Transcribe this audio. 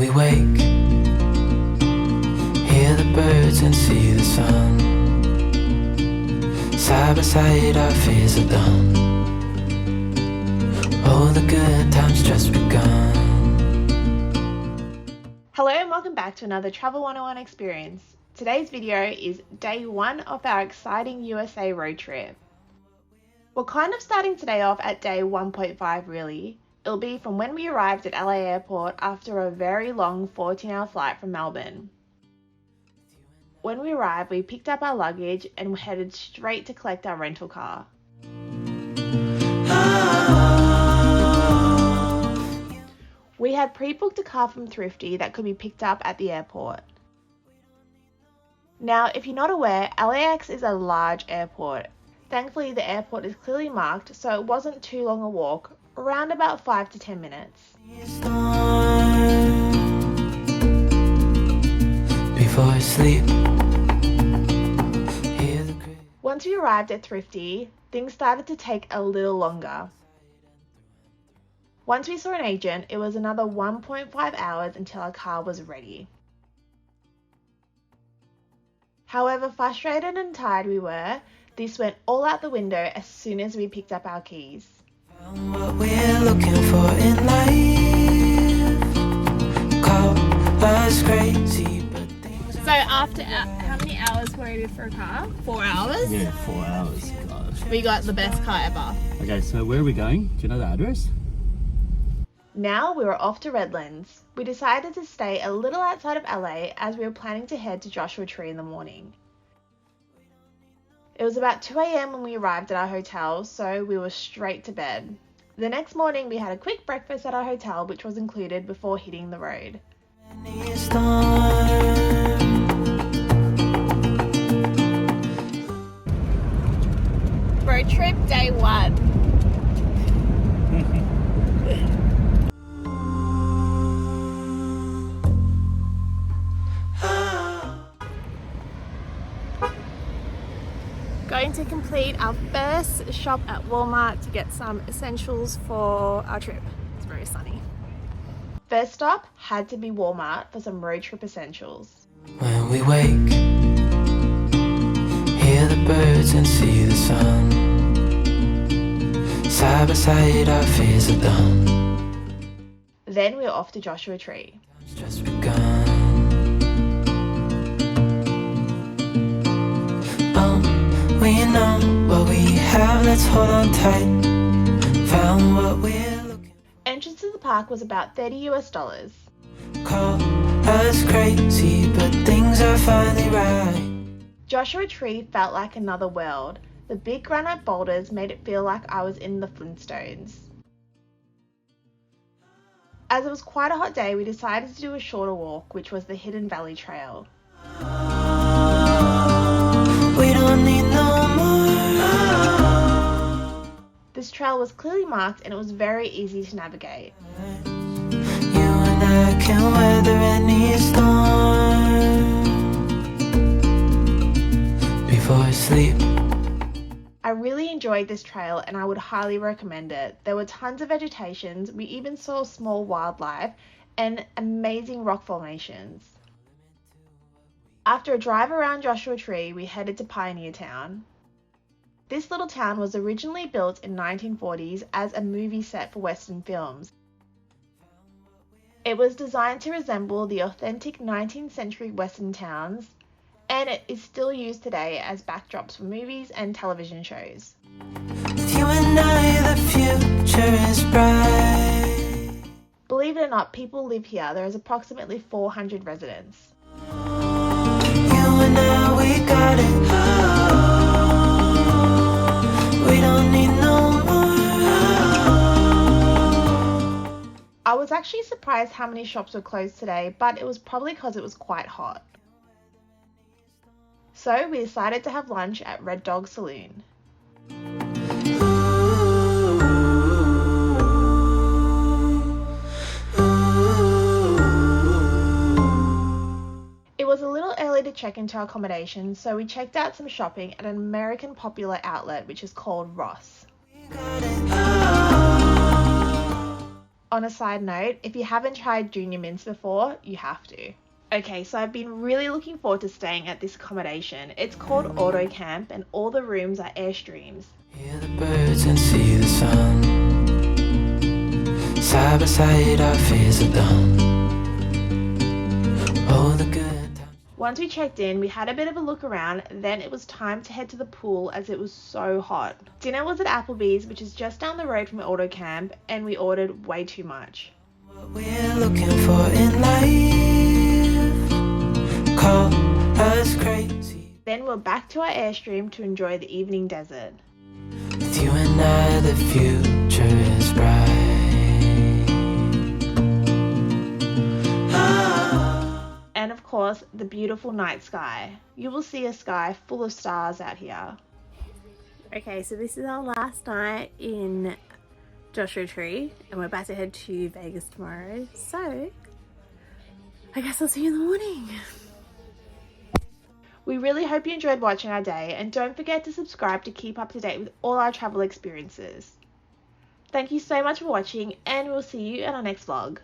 we wake, hear the birds and see the sun. Side by side our fears are done. Oh, the good times just begun. Hello and welcome back to another Travel 101 experience. Today's video is day one of our exciting USA road trip. We're kind of starting today off at day 1.5 really. It'll be from when we arrived at LA Airport after a very long 14-hour flight from Melbourne. When we arrived, we picked up our luggage and headed straight to collect our rental car. We had pre-booked a car from Thrifty that could be picked up at the airport. Now, if you're not aware, LAX is a large airport. Thankfully, the airport is clearly marked, so it wasn't too long a walk, around about 5 to 10 minutes. Before I sleep, once we arrived at Thrifty, things started to take a little longer. Once we saw an agent, it was another 1.5 hours until our car was ready. However frustrated and tired we were, this went all out the window as soon as we picked up our keys. found what we're looking for in life. Call us crazy, but things So after how many hours waited for a car? 4 hours? Yeah, 4 hours. Gosh. We got the best car ever. Okay, so where are we going? Do you know the address? Now we were off to Redlands. We decided to stay a little outside of LA as we were planning to head to Joshua Tree in the morning. It was about 2 a.m. when we arrived at our hotel, so we were straight to bed. The next morning we had a quick breakfast at our hotel, which was included before hitting the road. Road trip day one. Going to complete our first shop at Walmart to get some essentials for our trip. It's very sunny. First stop had to be Walmart for some road trip essentials. when we wake, hear the birds and see the sun. Side by side our fears are done. Then we were off to Joshua Tree. It's just begun. We know what we have, let's hold on tight. Found what we're looking Entrance to the park was about $30. Call us crazy, but things are finally right. Joshua Tree felt like another world. The big granite boulders made it feel like I was in the Flintstones. As it was quite a hot day, we decided to do a shorter walk, which was the Hidden Valley Trail. We don't need no more. This trail was clearly marked and it was very easy to navigate. You and I can weather any storm. Before I sleep, I really enjoyed this trail and I would highly recommend it. There were tons of vegetations, we even saw small wildlife and amazing rock formations. After a drive around Joshua Tree, we headed to Pioneertown. This little town was originally built in 1940s as a movie set for Western films. It was designed to resemble the authentic 19th century Western towns, and it is still used today as backdrops for movies and television shows. with you and I, the future is bright. Believe it or not, people live here. There is approximately 400 residents. You and I, we got it. We don't need no more. I was actually surprised how many shops were closed today, but it was probably because it was quite hot. So we decided to have lunch at Red Dog Saloon. It was a little early to check into our accommodation, so we checked out some shopping at an American popular outlet which is called Ross. On a side note, if you haven't tried junior mints before, you have to. Okay, so I've been really looking forward to staying at this accommodation. It's called Autocamp and all the rooms are Airstreams. Hear the birds and see the sun. Side by side our fears are done. Oh, the good times. Once we checked in, we had a bit of a look around, then it was time to head to the pool as it was so hot. Dinner was at Applebee's, which is just down the road from Autocamp, and we ordered way too much. What we're looking for in life, call us crazy. Then we're back to our Airstream to enjoy the evening desert. With you and I the future is bright. And of course, the beautiful night sky. You will see a sky full of stars out here. Okay, so this is our last night in Joshua Tree and we're about to head to Vegas tomorrow. So, I guess I'll see you in the morning. We really hope you enjoyed watching our day and don't forget to subscribe to keep up to date with all our travel experiences. Thank you so much for watching and we'll see you in our next vlog.